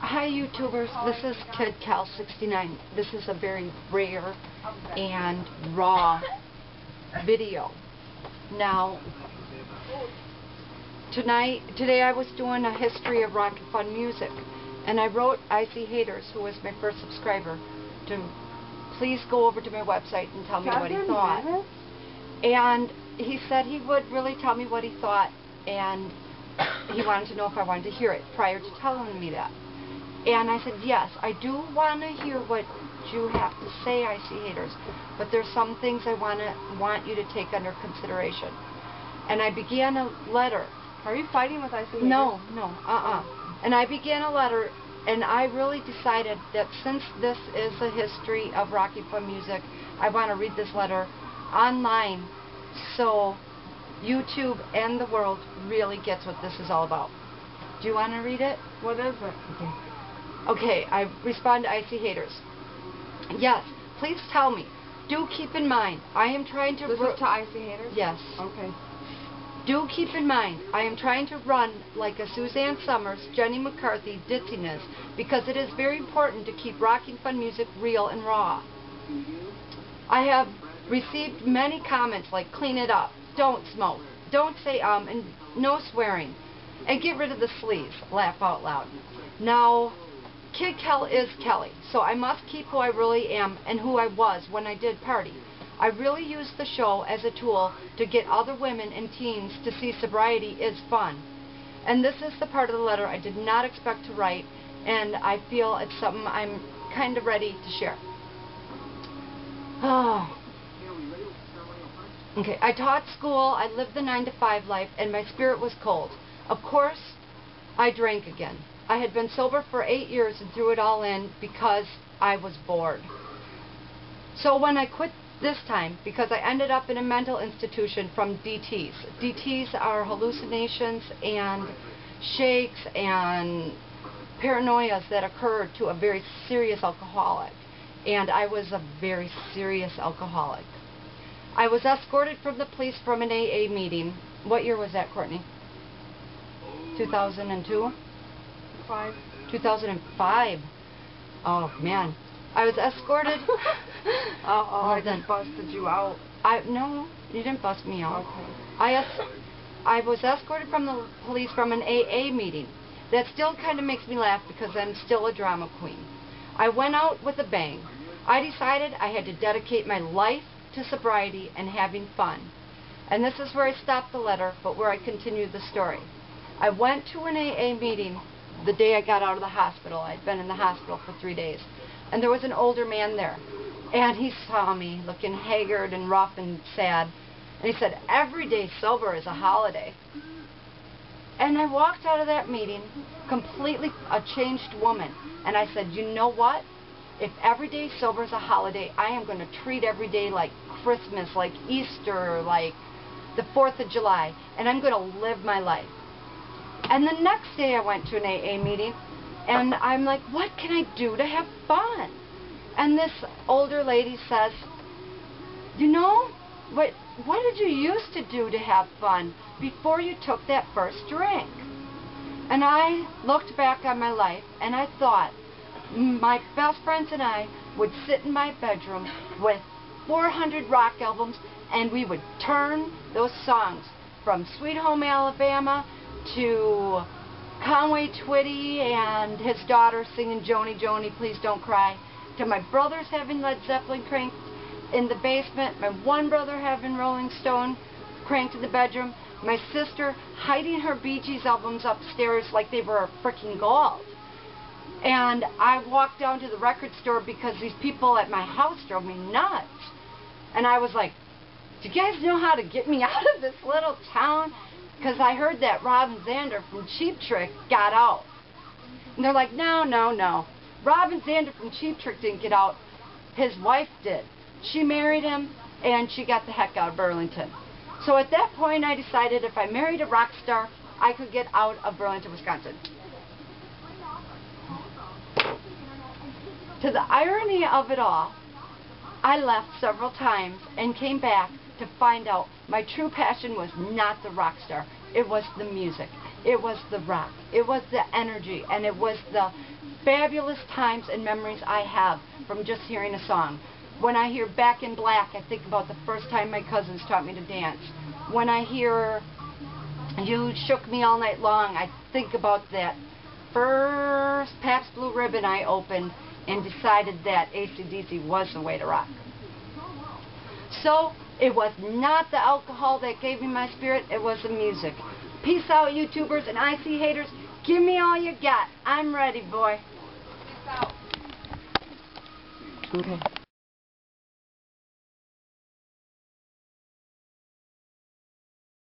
Hi YouTubers, this is Kidkel69. This is a very rare and raw video. Now, today I was doing a history of rock and fun music, and I wrote iseehaters, who was my first subscriber, to please go over to my website and tell me what he thought. And he said he would really tell me what he thought, and he wanted to know if I wanted to hear it prior to telling me that. And I said, yes, I do want to hear what you have to say, iseehaters, but there's some things I want you to take under consideration. And I began a letter. Are you fighting with iseehaters? No. And I began a letter, and I really decided that since this is a history of Rocky Fun music, I want to read this letter online so YouTube and the world really gets what this is all about. Do you want to read it? What is it? Okay, I respond to iseehaters. Yes, please tell me. Do keep in mind, I am trying to... This is to iseehaters? Yes. Okay. Do keep in mind, I am trying to run like a Suzanne Summers, Jenny McCarthy ditziness, because it is very important to keep rocking fun music real and raw. I have received many comments like, clean it up, don't smoke, don't say and no swearing, and get rid of the sleaze, laugh out loud. Now, Kidkel is Kelly, so I must keep who I really am and who I was when I did party. I really use the show as a tool to get other women and teens to see sobriety is fun. And this is the part of the letter I did not expect to write, and I feel it's something I'm kind of ready to share. Oh. Okay, I taught school, I lived the 9-to-5 life, and my spirit was cold. Of course, I drank again. I had been sober for 8 years and threw it all in because I was bored. So when I quit this time, because I ended up in a mental institution from DTs. DTs are hallucinations and shakes and paranoias that occur to a very serious alcoholic. And I was a very serious alcoholic. I was escorted from the police from an AA meeting. What year was that, Courtney? 2002? 2005. Oh man, I was escorted. I just busted you out. No, you didn't bust me out. Okay. I was escorted from the police from an AA meeting. That still kind of makes me laugh because I'm still a drama queen. I went out with a bang. I decided I had to dedicate my life to sobriety and having fun. And this is where I stopped the letter, but where I continued the story. I went to an AA meeting the day I got out of the hospital. I'd been in the hospital for 3 days. And there was an older man there. And he saw me looking haggard and rough and sad. And he said, every day sober is a holiday. And I walked out of that meeting completely a changed woman. And I said, you know what? If every day sober is a holiday, I am going to treat every day like Christmas, like Easter, like the 4th of July. And I'm going to live my life. And the next day I went to an AA meeting, and I'm like, what can I do to have fun? And this older lady says, you know, what did you used to do to have fun before you took that first drink? And I looked back on my life, and I thought, my best friends and I would sit in my bedroom with 400 rock albums, and we would turn those songs from Sweet Home Alabama to Conway Twitty and his daughter singing Joni, Joni, Please Don't Cry, to my brothers having Led Zeppelin cranked in the basement, my one brother having Rolling Stone cranked in the bedroom, my sister hiding her Bee Gees albums upstairs like they were freaking gold. And I walked down to the record store because these people at my house drove me nuts. And I was like, do you guys know how to get me out of this little town? Because I heard that Rob and Xander from Cheap Trick got out. And they're like, no. Rob and Xander from Cheap Trick didn't get out. His wife did. She married him, and she got the heck out of Burlington. So at that point, I decided if I married a rock star, I could get out of Burlington, Wisconsin. To the irony of it all, I left several times and came back to find out my true passion was not the rock star. It was the music. It was the rock. It was the energy, and it was the fabulous times and memories I have from just hearing a song. When I hear Back in Black, I think about the first time my cousins taught me to dance. When I hear You Shook Me All Night Long, I think about that first Pabst Blue Ribbon I opened and decided that AC/DC was the way to rock. So, it was not the alcohol that gave me my spirit, it was the music. Peace out, YouTubers and IC haters. Give me all you got. I'm ready, boy. Peace out. Okay.